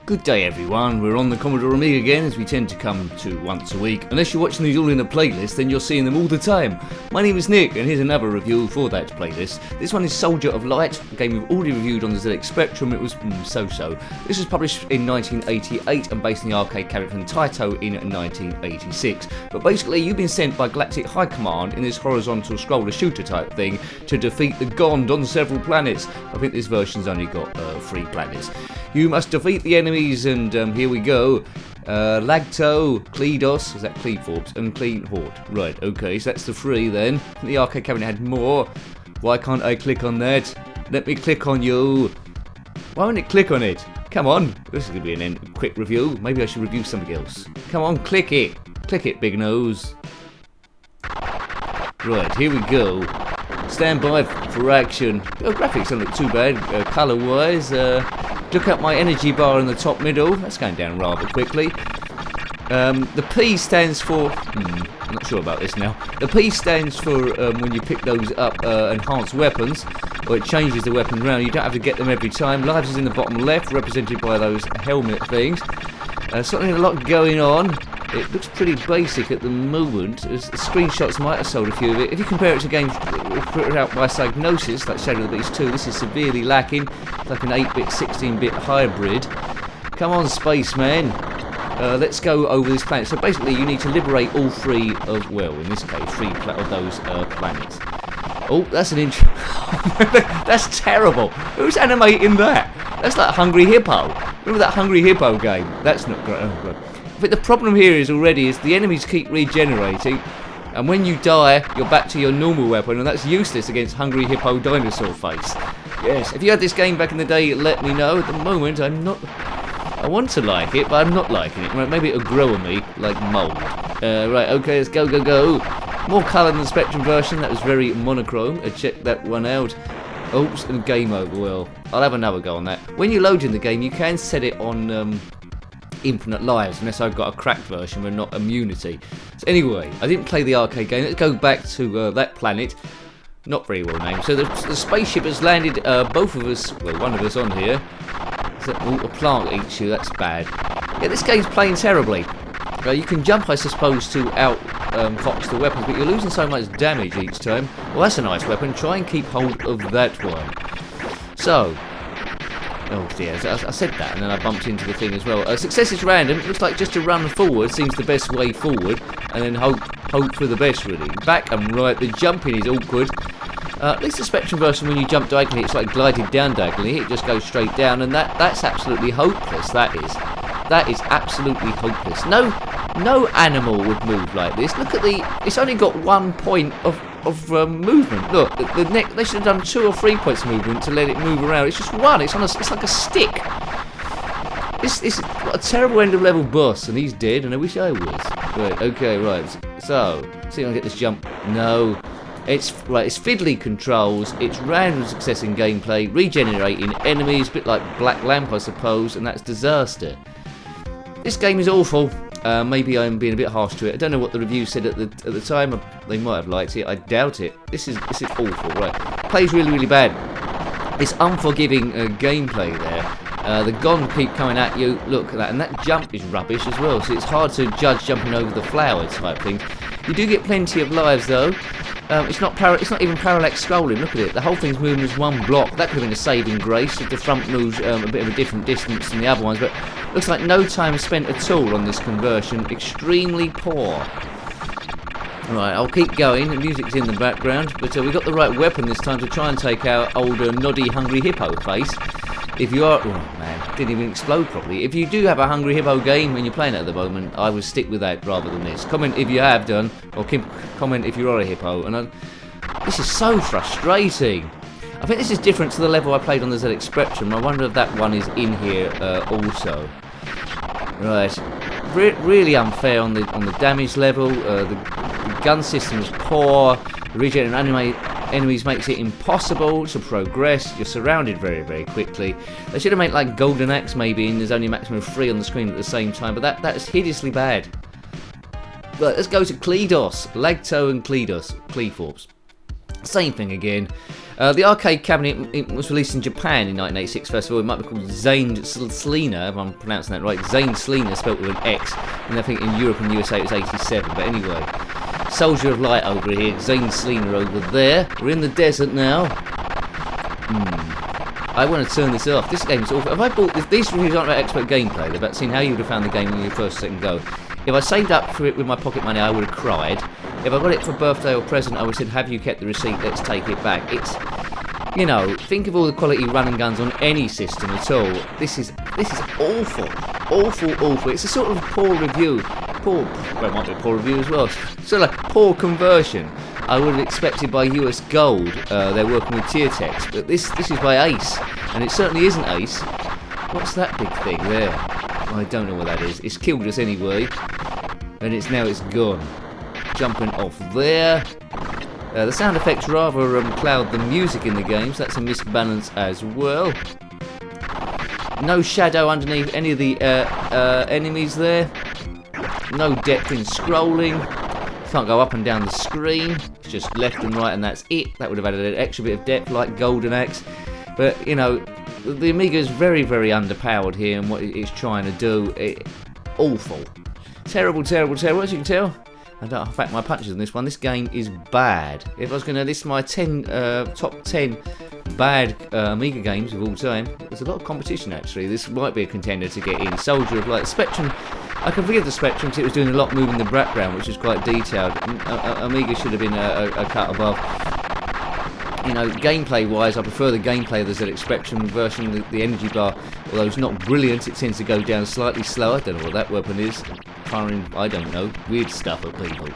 Good day everyone, we're on the Commodore Amiga again, as we tend to come to once a week. Unless you're watching these all in a playlist, then you're seeing them all the time. My name is Nick, and here's another review for that playlist. This one is Soldier of Light, a game we've already reviewed on the ZX Spectrum. It was so-so. This was published in 1988 and based on the arcade character from Taito in 1986. But basically, you've been sent by Galactic High Command in this horizontal scroller shooter type thing to defeat the Gond on several planets. I think this version's only got 3 planets. You must defeat the enemies, and here we go. Lagto, Kledos, is that Kleeforbs, and Clean Horde. Right, okay, so that's the 3 then. The arcade cabinet had more. Why can't I click on that? Let me click on you. Why won't it click on it? Come on, this is going to be a quick review. Maybe I should review something else. Come on, click it. Click it, big nose. Right, here we go. Stand by for action. Oh, graphics don't look too bad, colour-wise. Look at my energy bar in the top middle. That's going down rather quickly. The P stands for... I'm not sure about this now. The P stands for when you pick those up, enhanced weapons, or it changes the weapon around. You don't have to get them every time. Lives is in the bottom left, represented by those helmet things. Certainly a lot going on. It looks pretty basic at the moment. Screenshots might have sold a few of it. If you compare it to games put out by Psygnosis, like Shadow of the Beast 2, this is severely lacking. It's like an 8-bit, 16-bit hybrid. Come on, spaceman. Let's go over this planet. So basically, you need to liberate all 3 of, well, in this case, 3 of those planets. Oh, that's an intro. That's terrible. Who's animating that? That's like Hungry Hippo. Remember that Hungry Hippo game? That's not great. Oh, God. But the problem here is the enemies keep regenerating, and when you die, you're back to your normal weapon, and that's useless against Hungry Hippo Dinosaur Face. Yes, if you had this game back in the day, let me know. At the moment, I want to like it, but I'm not liking it. Maybe it'll grow on me like mold. Right, okay, let's go. More colour than the Spectrum version. That was very monochrome. Check that one out. Oops, and game over. Well, I'll have another go on that. When you load in the game, you can set it on infinite lives, unless I've got a cracked version with not immunity. So anyway, I didn't play the arcade game. Let's go back to that planet. Not very well named. So the spaceship has landed, both of us, well, one of us on here. So, a plant eats you, that's bad. Yeah, this game's playing terribly. You can jump, I suppose, to fox the weapons, but you're losing so much damage each time. Well, that's a nice weapon. Try and keep hold of that one. So, oh dear, I said that and then I bumped into the thing as well. Success is random. It looks like just to run forward seems the best way forward, and then hope for the best, really. Back and right, the jumping is awkward. At least the Spectrum version, when you jump diagonally, it's like glided down diagonally. It just goes straight down, and that's absolutely hopeless. That is absolutely hopeless. No animal would move like this. Look at it's only got 1 point of movement. Look, the neck. They should have done 2 or 3 points of movement to let it move around. It's just 1. It's like a stick. This is what a terrible end of level boss, and he's dead, and I wish I was. Right, okay, right. So, see if I can get this jump. No. It's fiddly controls, it's random success in gameplay, regenerating enemies, a bit like Black Lamp I suppose, and that's disaster. This game is awful. Maybe I'm being a bit harsh to it. I don't know what the review said at the time. They might have liked it. I doubt it. This is awful. Right, plays really bad. It's unforgiving gameplay there. The Gond keep coming at you. Look at that, and that jump is rubbish as well. So it's hard to judge jumping over the flower type thing. You do get plenty of lives though. It's not even parallax scrolling. Look at it. The whole thing's moving as one block. That could have been a saving grace if the front moves a bit of a different distance than the other ones. But looks like no time spent at all on this conversion. Extremely poor. Right, I'll keep going. The music's in the background, but we got the right weapon this time to try and take our old noddy Hungry Hippo face. If you are... Oh, man, didn't even explode properly. If you do have a Hungry Hippo game when you're playing it at the moment, I would stick with that rather than this. Comment if you have done, or comment if you are a hippo. And this is so frustrating. I think this is different to the level I played on the ZX Spectrum. I wonder if that one is in here also. Right, really unfair on the damage level. The gun system is poor. The regenerating enemies makes it impossible to progress. You're surrounded very quickly. They should have made like Golden Axe maybe, and there's only a maximum of 3 on the screen at the same time, but that is hideously bad. But let's go to Kledos, Lagto and Kleeforbs. Same thing again. The arcade cabinet, it was released in Japan in 1986, first of all. It might be called Zane Selina, if I'm pronouncing that right. Zane Selina, spelt with an X. And I think in Europe and USA it was 87. But anyway, Soldier of Light over here, Zane Selina over there. We're in the desert now. I want to turn this off. This game is awful. Have I bought this? These reviews aren't about expert gameplay. They're about seeing how you would have found the game in your first second go. If I saved up for it with my pocket money, I would have cried. If I got it for birthday or present, I would have said, have you kept the receipt? Let's take it back. It's, you know, think of all the quality run and guns on any system at all. This is awful. Awful. It's a sort of poor review. Well, it might be a poor review as well. Sort of like poor conversion. I would have expected by US Gold. They're working with tier text, but this is by Ace, and it certainly isn't Ace. What's that big thing there? I don't know what that is. It's killed us anyway, and it's gone. Jumping off there. The sound effects rather cloud the music in the game, so that's a misbalance as well. No shadow underneath any of the enemies there. No depth in scrolling. Can't go up and down the screen. It's just left and right, and that's it. That would have added an extra bit of depth like Golden Axe. But, you know, the Amiga is very, very underpowered here in what it's trying to do. Awful. Terrible, as you can tell. I don't back my punches on this one. This game is bad. If I was going to list my top 10 bad Amiga games of all time, there's a lot of competition actually. This might be a contender to get in. Soldier of Light. Spectrum, I can forgive the Spectrum because it was doing a lot moving the background, which is quite detailed. Amiga should have been a cut above. You know, gameplay-wise, I prefer the gameplay of the ZX Spectrum version. The energy bar, although it's not brilliant, it tends to go down slightly slower. I don't know what that weapon is. Firing, I don't know, weird stuff at people.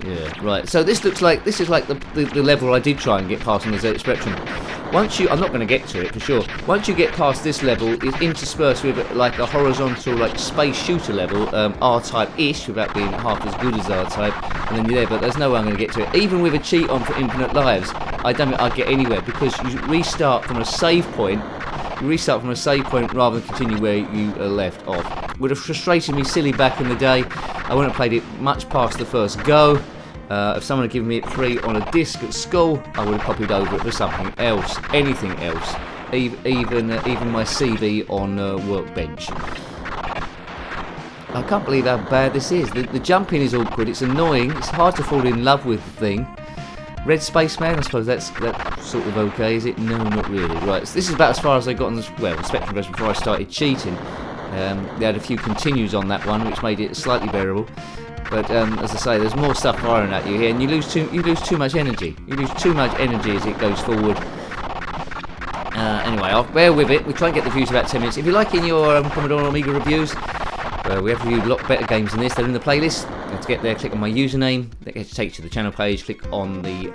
Yeah, right. So this is like the level I did try and get past on the ZX Spectrum. I'm not going to get to it for sure. Once you get past this level, it's interspersed with like a horizontal, like space shooter level, R-type-ish, without being half as good as R-type. And then you're there, but there's no way I'm going to get to it. Even with a cheat on for infinite lives, I don't think I'd get anywhere because you restart from a save point. Rather than continue where you left off. Would have frustrated me silly back in the day. I wouldn't have played it much past the first go. If someone had given me it free on a disc at school, I would have copied over it for something else, anything else, even my CV on Workbench. I can't believe how bad this is. The jumping is awkward. It's annoying. It's hard to fall in love with the thing. Red Spaceman, I suppose that's sort of okay, is it? No, not really. Right, so this is about as far as I got on the Spectrum version before I started cheating. They had a few continues on that one, which made it slightly bearable. But as I say, there's more stuff firing at you here, and you lose too much energy. You lose too much energy as it goes forward. Anyway, I'll bear with it. We try and get the views about 10 minutes. If you're liking your Commodore Amiga reviews, we have reviewed a lot better games than this. They're in the playlist. To get there, click on my username. That takes you to the channel page. Click on the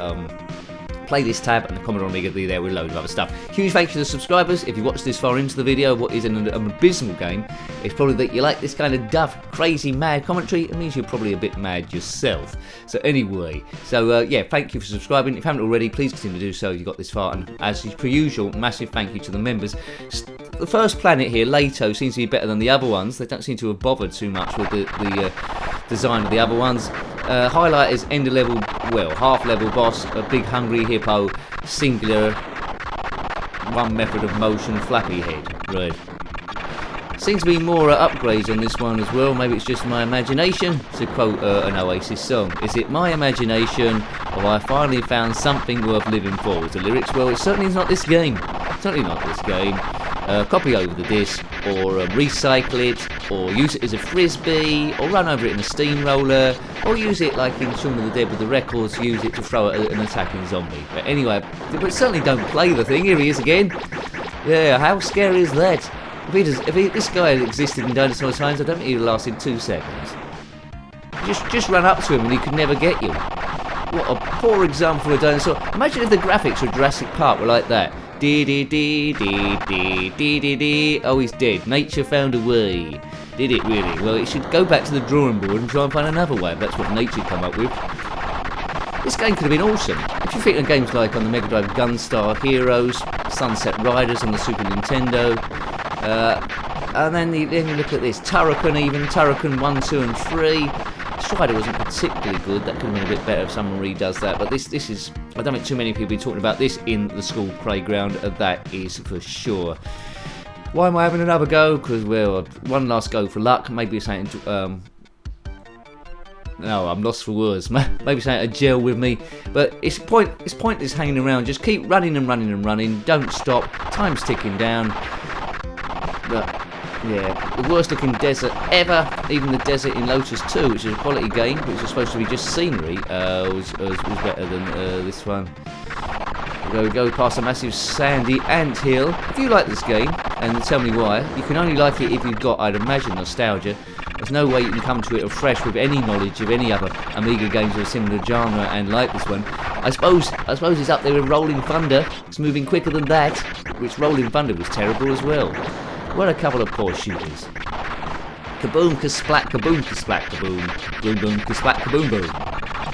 playlist tab, and the Commodore Amiga will be there with loads of other stuff. Huge thank you to the subscribers. If you watched this far into the video, what is an abysmal game, it's probably that you like this kind of daft, crazy, mad commentary. It means you're probably a bit mad yourself. So anyway, yeah, thank you for subscribing. If you haven't already, please continue to do so. You got this far, and as per usual, massive thank you to the members. The first planet here, Taito, seems to be better than the other ones. They don't seem to have bothered too much with the design of the other ones. Highlight is end of level, well, half level boss, a big hungry hippo, singular, one method of motion, flappy head. Right. Seems to be more upgrades on this one as well. Maybe it's just my imagination, to quote an Oasis song. Is it my imagination, or I finally found something worth living for? Was the lyrics? Well, it certainly is not this game. Certainly not this game. Copy over the disc, or recycle it, or use it as a frisbee, or run over it in a steamroller, or use it like in Shaun of the Dead with the records, use it to throw at an attacking zombie. But anyway, but certainly don't play the thing. Here he is again. Yeah, how scary is that? If this guy had existed in dinosaur times, I don't think he'd have lasted 2 seconds. Just run up to him and he could never get you. What a poor example of a dinosaur. Imagine if the graphics of Jurassic Park were like that. Dee dee dee dee dee dee dee dee. Oh, he's dead. Nature found a way. Did it really? Well, it should go back to the drawing board and try and find another way. That's what nature come up with. This game could have been awesome. If you think of games like on the Mega Drive, Gunstar Heroes, Sunset Riders on the Super Nintendo, and then you look at this, Turrican even, Turrican 1, 2 and 3, Strider wasn't particularly good. That could have been a bit better if someone redoes that. But this is, I don't think too many people are talking about this in the school playground. That is for sure. Why am I having another go? Because, well, one last go for luck. Maybe something no, I'm lost for words. Maybe something to gel with me. But it's pointless hanging around. Just keep running and running and running. Don't stop. Time's ticking down. But, yeah, the worst looking desert ever. Even the desert in Lotus 2, which is a quality game, which is supposed to be just scenery, was better than this one. We go past a massive sandy anthill. If you like this game, and tell me why, you can only like it if you've got, I'd imagine, nostalgia. There's no way you can come to it afresh with any knowledge of any other Amiga games of a similar genre and like this one. I suppose it's up there with Rolling Thunder. It's moving quicker than that, which Rolling Thunder was terrible as well. What a couple of poor shooters. Kaboom, kasplat, kaboom, kasplat, kaboom. Boom, boom, kasplat, kaboom, boom.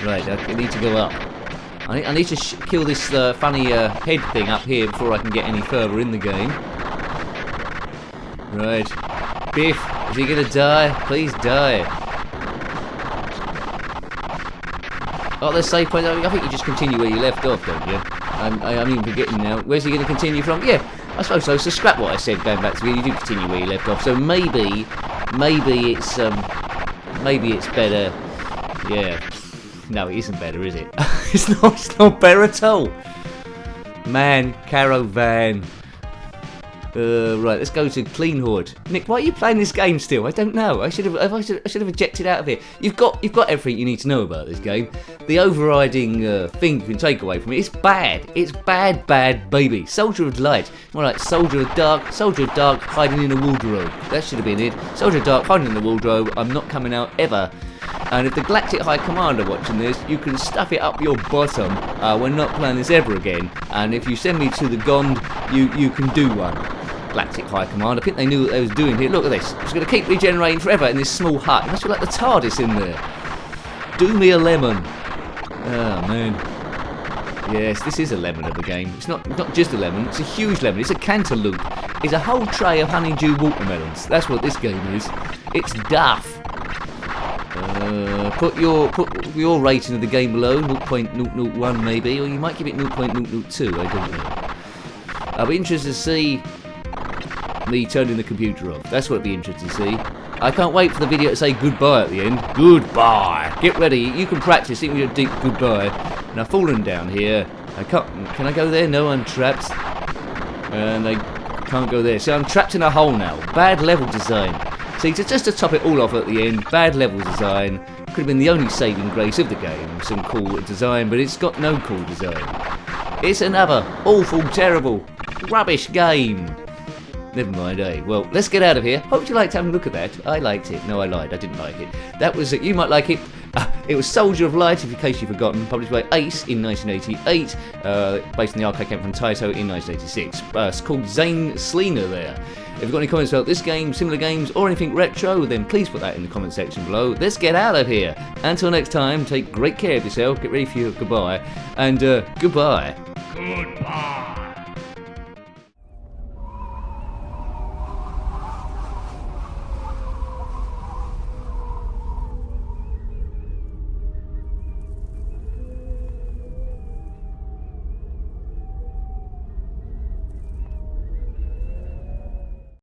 Right, I need to go up. I need to kill this funny head thing up here before I can get any further in the game. Right. Biff, is he gonna die? Please die. Oh, there's save point. I think you just continue where you left off, don't you? I'm even forgetting now. Where's he gonna continue from? Yeah, I suppose so. So scrap what I said going back to me. You do continue where you left off. So maybe it's better. Yeah. No, it isn't better, is it? It's not better at all. Man, caravan. Right, let's go to Clean Horde. Nick, why are you playing this game still? I don't know. I should have ejected out of it. You've got everything you need to know about this game. The overriding thing you can take away from it, it's bad. It's bad, baby. Soldier of Light. More like Soldier of Dark, hiding in a wardrobe. That should have been it. Soldier of Dark, hiding in the wardrobe. I'm not coming out ever. And if the Galactic High Commander watching this, you can stuff it up your bottom. We're not playing this ever again. And if you send me to the Gond, you can do one. Galactic High Command. I think they knew what they was doing here. Look at this. It's going to keep regenerating forever in this small hut. It must be like the TARDIS in there. Do me a lemon. Oh, man. Yes, this is a lemon of a game. It's not just a lemon. It's a huge lemon. It's a cantaloupe. It's a whole tray of honeydew watermelons. That's what this game is. It's duff. Put your rating of the game below. 0.001 maybe, or you might give it 0.002. I don't know. I'll be interested to see me turning the computer off. That's what I'd be interested to see. I can't wait for the video to say goodbye at the end. Goodbye. Get ready. You can practice. Think with a deep goodbye. And I've fallen down here. I can't. Can I go there? No, I'm trapped. And I can't go there. So I'm trapped in a hole now. Bad level design. See, just to top it all off at the end, bad level design. Could have been the only saving grace of the game. Some cool design, but it's got no cool design. It's another awful, terrible, rubbish game. Never mind, eh? Well, let's get out of here. Hope you liked having a look at that. I liked it. No, I lied. I didn't like it. That was it. You might like it. It was Soldier of Light, in case you've forgotten, published by Ace in 1988, based on the arcade game from Taito in 1986. It's called Zane Sleena there. If you've got any comments about this game, similar games, or anything retro, then please put that in the comment section below. Let's get out of here. Until next time, take great care of yourself, get ready for your goodbye, and goodbye. Goodbye.